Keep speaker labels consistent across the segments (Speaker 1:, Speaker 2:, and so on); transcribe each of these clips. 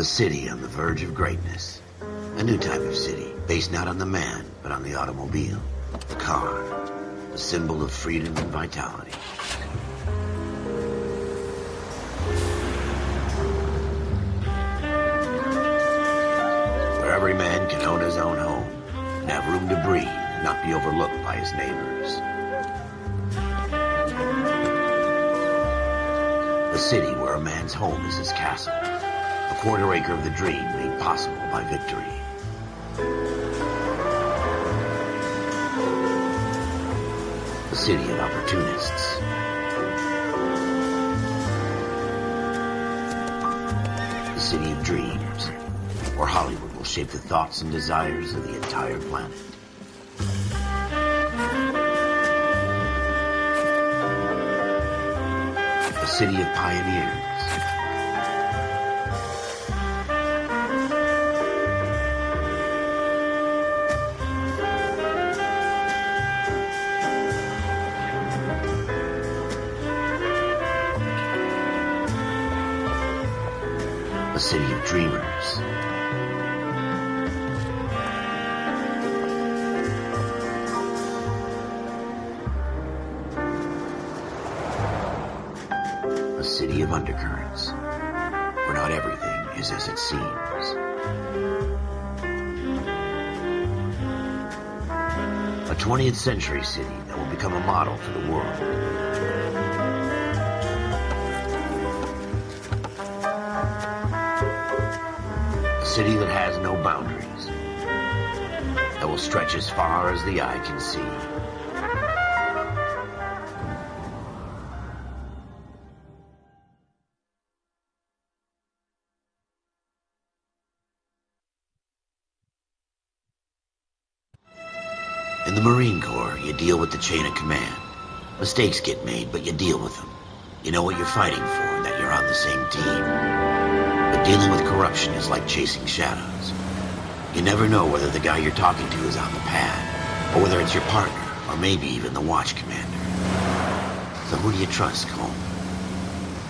Speaker 1: A city on the verge of greatness. A new type of city, based not on the man, but on the automobile. The car. The symbol of freedom and vitality. Where every man can own his own home, and have room to breathe, and not be overlooked by his neighbors. A city where a man's home is his castle. A quarter acre of the dream made possible by victory. A city of opportunists. A city of dreams, where Hollywood will shape the thoughts and desires of the entire planet. A city of pioneers. A city of dreamers. A city of undercurrents, where not everything is as it seems. A 20th century city that will become a model for the world. A city that has no boundaries, that will stretch as far as the eye can see. In the Marine Corps, you deal with the chain of command. Mistakes get made, but you deal with them. You know what you're fighting for, and that you're on the same team. But dealing with corruption is like chasing shadows. You never know whether the guy you're talking to is on the pad, or whether it's your partner, or maybe even the watch commander. So who do you trust, Colm?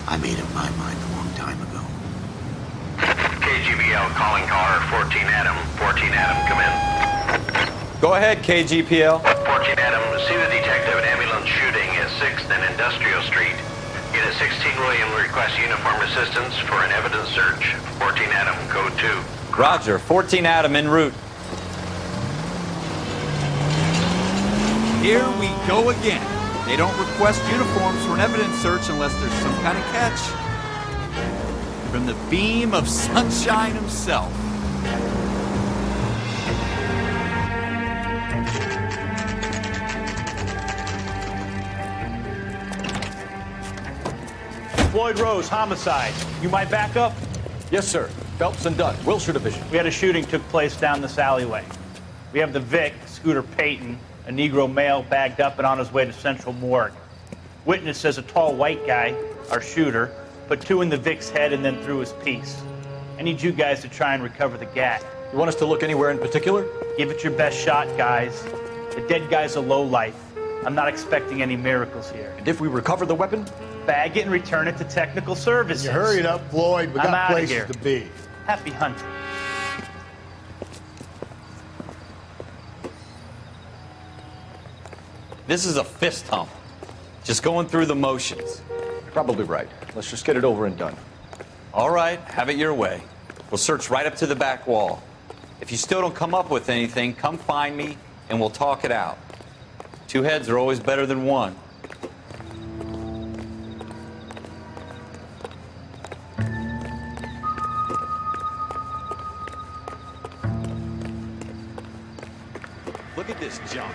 Speaker 1: I made up my mind a long time ago.
Speaker 2: KGBL calling car 14 Adam. 14 Adam, come in.
Speaker 3: Go ahead, KGPL.
Speaker 2: 14 Adam, see the detective at ambulance shooting at 6th and Industrial Street. Unit 16 William requests uniform assistance for an evidence search. 14 Adam, code 2.
Speaker 3: Roger, 14 Adam en route.
Speaker 4: Here we go again. They don't request uniforms for an evidence search unless there's some kind of catch. From the beam of sunshine himself.
Speaker 5: Floyd Rose, homicide. You might back up?
Speaker 6: Yes, sir. Phelps and Dunn, Wilshire Division.
Speaker 5: We had a shooting took place down this alleyway. We have the Vic, Scooter Payton, a Negro male bagged up and on his way to Central Morgue. Witness says a tall white guy, our shooter, put 2 in the Vic's head and then threw his piece. I need you guys to try and recover the gat.
Speaker 6: You want us to look anywhere in particular?
Speaker 5: Give it your best shot, guys. The dead guy's a lowlife. I'm not expecting any miracles here.
Speaker 6: And if we recover the weapon?
Speaker 5: Bag it and return it to technical services.
Speaker 7: You hurry it up, Floyd. We
Speaker 5: I'm
Speaker 7: got
Speaker 5: outta
Speaker 7: places
Speaker 5: here.
Speaker 7: to be.
Speaker 5: Happy hunting.
Speaker 3: This is a fist hump. Just going through the motions.
Speaker 6: You're probably right. Let's just get it over and done.
Speaker 3: All right, have it your way. We'll search right up to the back wall. If you still don't come up with anything, come find me and we'll talk it out. 2 heads are always better than 1.
Speaker 4: Look at this junk.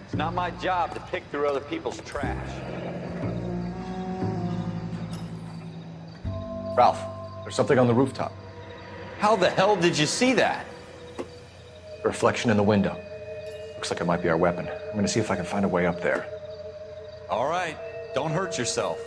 Speaker 3: It's not my job to pick through other people's trash.
Speaker 6: Ralph, there's something on the rooftop.
Speaker 3: How the hell did you see that?
Speaker 6: A reflection in the window. Looks like it might be our weapon. I'm gonna see if I can find a way up there.
Speaker 3: All right, don't hurt yourself.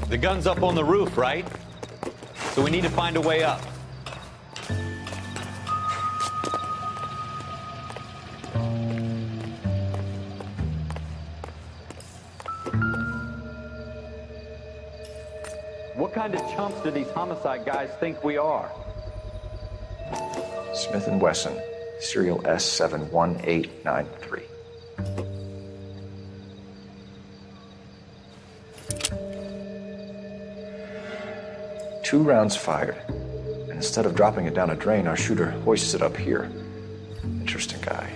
Speaker 3: The gun's up on the roof, right? So we need to find a way up. What kind of chumps do these homicide guys think we are?
Speaker 6: Smith & Wesson, serial S71893. Two rounds fired, and instead of dropping it down a drain, our shooter hoists it up here. Interesting guy.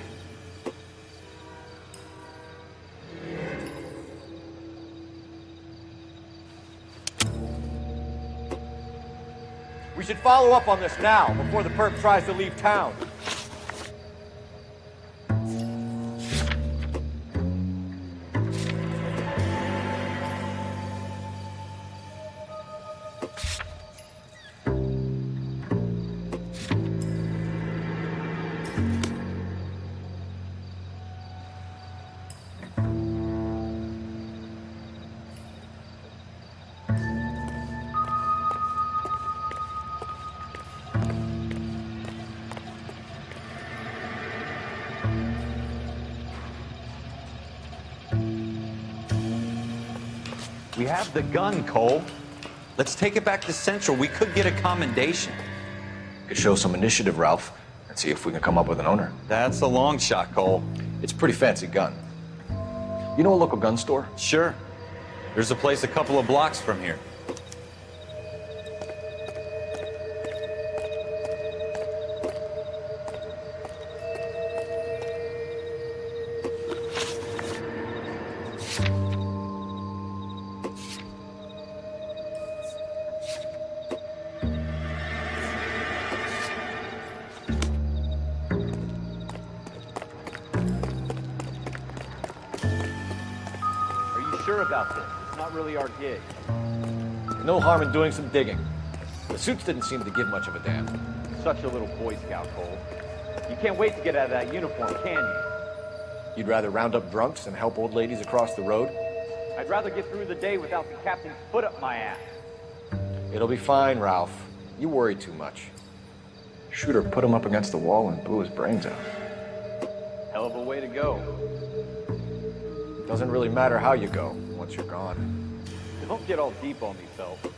Speaker 7: We should follow up on this now, before the perp tries to leave town.
Speaker 3: We have the gun, Cole. Let's take it back to Central. We could get a commendation.
Speaker 6: Could show some initiative, Ralph, and see if we can come up with an owner.
Speaker 3: That's a long shot, Cole.
Speaker 6: It's a pretty fancy gun. You know a local gun store?
Speaker 3: Sure. There's a place a couple of blocks from here.
Speaker 7: Sure about this. It's not really our gig.
Speaker 6: No harm in doing some digging. The suits didn't seem to give much of a damn.
Speaker 7: Such a little Boy Scout, Cole. You can't wait to get out of that uniform, can you?
Speaker 6: You'd rather round up drunks and help old ladies across the road?
Speaker 7: I'd rather get through the day without the captain's foot up my ass.
Speaker 6: It'll be fine, Ralph. You worry too much. Shooter put him up against the wall and blew his brains out.
Speaker 7: Hell of a way to go.
Speaker 6: Doesn't really matter how you go once you're gone.
Speaker 7: Don't get all deep on me, Phelps.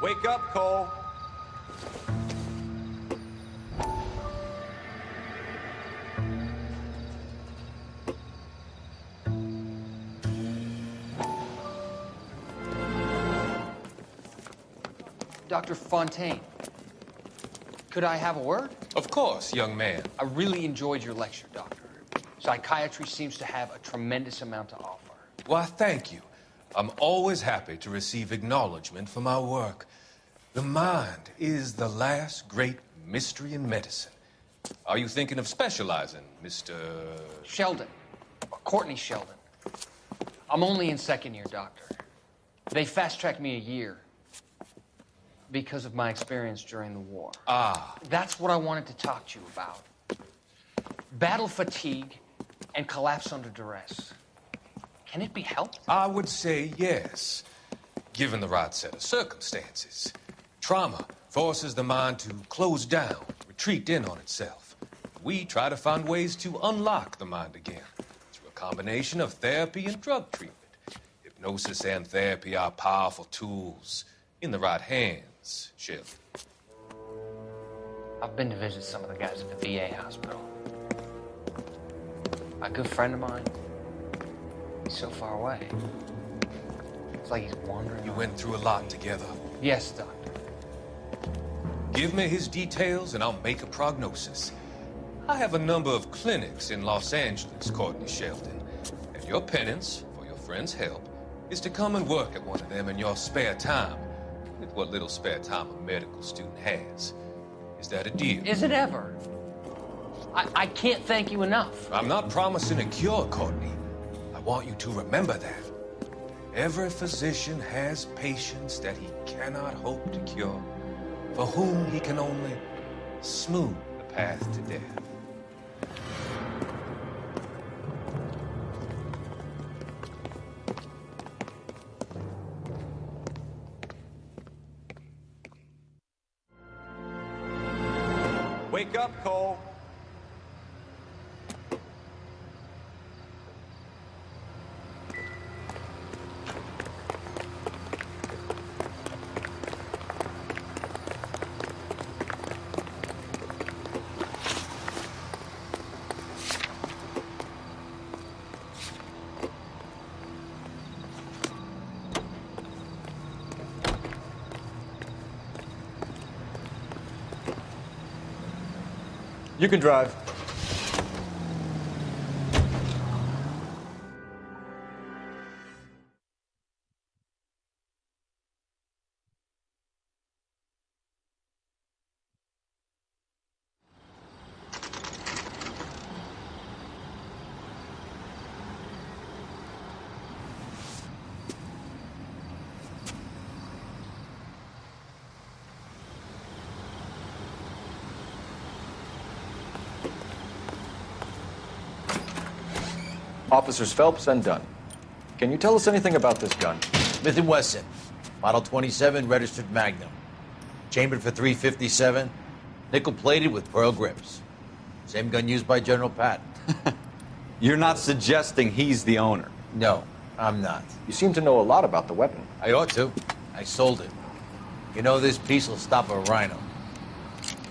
Speaker 3: Wake up, Cole.
Speaker 8: Dr. Fontaine, could I have a word?
Speaker 9: Of course, young man.
Speaker 8: I really enjoyed your lecture, Doctor. Psychiatry seems to have a tremendous amount to offer.
Speaker 9: Why, thank you. I'm always happy to receive acknowledgement for my work. The mind is the last great mystery in medicine. Are you thinking of specializing, Mr.
Speaker 8: Sheldon. Courtney Sheldon. I'm only in second year, Doctor. They fast-tracked me a year because of my experience during the war.
Speaker 9: Ah.
Speaker 8: That's what I wanted to talk to you about. Battle fatigue and collapse under duress. Can it be helped?
Speaker 9: I would say yes, given the right set of circumstances. Trauma forces the mind to close down, retreat in on itself. We try to find ways to unlock the mind again through a combination of therapy and drug treatment. Hypnosis and therapy are powerful tools in the right hands, Sheldon.
Speaker 8: I've been to visit some of the guys at the VA hospital. A good friend of mine, he's so far away. It's like he's wandering.
Speaker 9: You went through a lot together.
Speaker 8: Yes, Doctor.
Speaker 9: Give me his details and I'll make a prognosis. I have a number of clinics in Los Angeles, Courtney Sheldon. And your penance, for your friend's help, is to come and work at one of them in your spare time. With what little spare time a medical student has. Is that a deal?
Speaker 8: Is it ever? I can't thank you enough.
Speaker 9: I'm not promising a cure, Courtney. I want you to remember that. Every physician has patients that he cannot hope to cure, for whom he can only smooth the path to death.
Speaker 3: Wake up, Cole.
Speaker 6: You can drive. Officers Phelps and Dunn. Can you tell us anything about this gun?
Speaker 1: Smith & Wesson, Model 27, registered Magnum. Chambered for .357, nickel-plated with pearl grips. Same gun used by General Patton.
Speaker 3: You're not suggesting he's the owner.
Speaker 1: No, I'm not.
Speaker 6: You seem to know a lot about the weapon.
Speaker 1: I ought to. I sold it. You know, this piece will stop a rhino.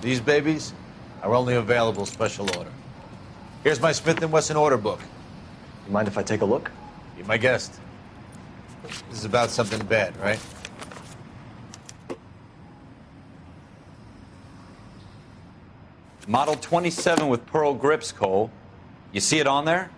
Speaker 1: These babies are only available special order. Here's my Smith & Wesson order book.
Speaker 6: You mind if I take a look?
Speaker 1: Be my guest. This is about something bad, right?
Speaker 3: Model 27 with pearl grips, Cole. You see it on there?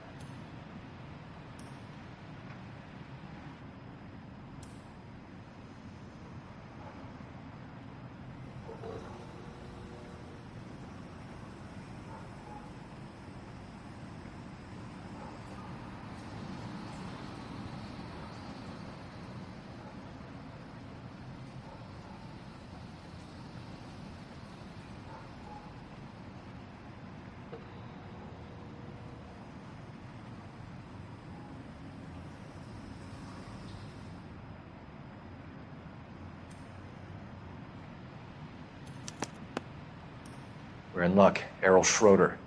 Speaker 6: We're in luck. Errol Schroeder,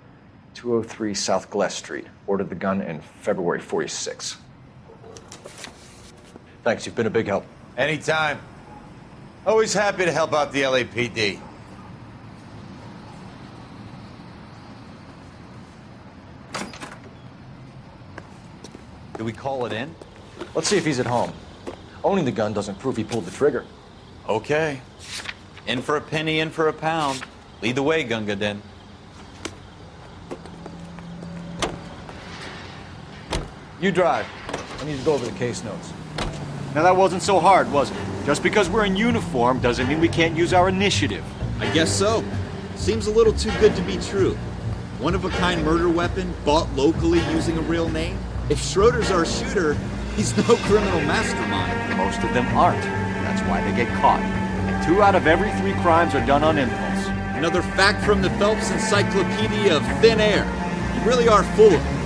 Speaker 6: 203 South Glass Street. Ordered the gun in February '46. Thanks, you've been a big help.
Speaker 1: Anytime. Always happy to help out the LAPD.
Speaker 3: Do we call it in?
Speaker 6: Let's see if he's at home. Owning the gun doesn't prove he pulled the trigger.
Speaker 3: Okay. In for a penny, in for a pound. Lead the way, Gunga Din.
Speaker 6: You drive. I need to go over the case notes.
Speaker 10: Now that wasn't so hard, was it? Just because we're in uniform doesn't mean we can't use our initiative.
Speaker 4: I guess so. Seems a little too good to be true. One-of-a-kind murder weapon bought locally using a real name? If Schroeder's our shooter, he's no criminal mastermind.
Speaker 10: Most of them aren't. That's why they get caught. And 2 out of every 3 crimes are done on impulse.
Speaker 4: Another fact from the Phelps Encyclopedia of Thin Air. You really are full of it.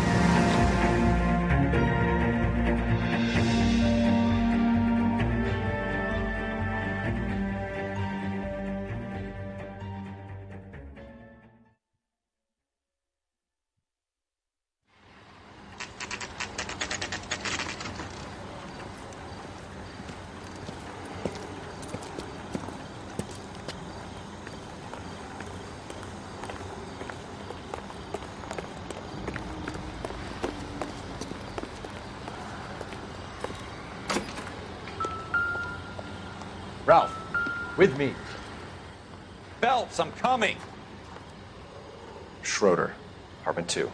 Speaker 6: Ralph, with me.
Speaker 3: Phelps, I'm coming.
Speaker 6: Schroeder, apartment 2.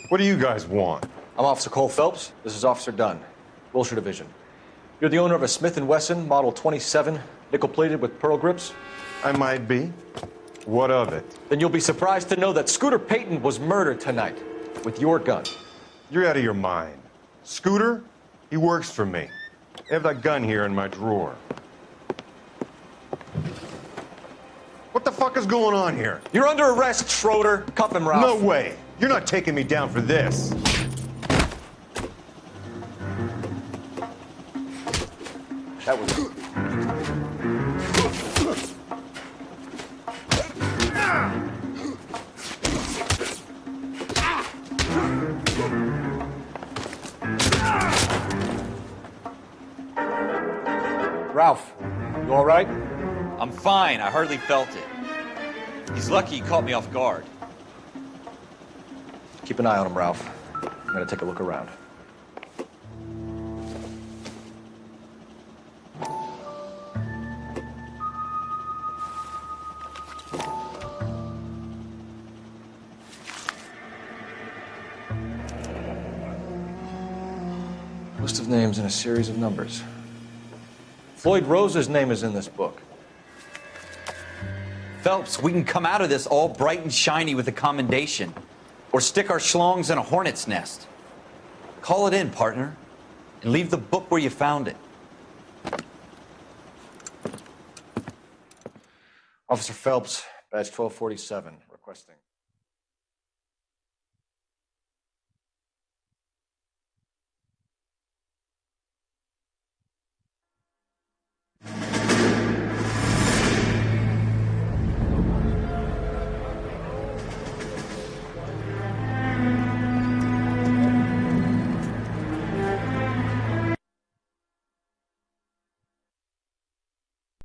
Speaker 10: What do you guys want?
Speaker 6: I'm Officer Cole Phelps. This is Officer Dunn, Wilshire Division. You're the owner of a Smith & Wesson Model 27, nickel-plated with pearl grips?
Speaker 10: I might be. What of it?
Speaker 6: Then you'll be surprised to know that Scooter Payton was murdered tonight with your gun.
Speaker 10: You're out of your mind. Scooter? He works for me. I have that gun here in my drawer. What the fuck is going on here?
Speaker 6: You're under arrest, Schroeder. Cuff him, Ralph.
Speaker 10: No way. You're not taking me down for this.
Speaker 6: That was it. Ralph, you all right?
Speaker 3: I'm fine. I hardly felt it. He's lucky he caught me off guard.
Speaker 6: Keep an eye on him, Ralph. I'm gonna take a look around. List of names and a series of numbers. Floyd Rose's name is in this book.
Speaker 3: Phelps, we can come out of this all bright and shiny with a commendation. Or stick our schlongs in a hornet's nest. Call it in, partner. And leave the book where you found it.
Speaker 6: Officer Phelps, badge 1247.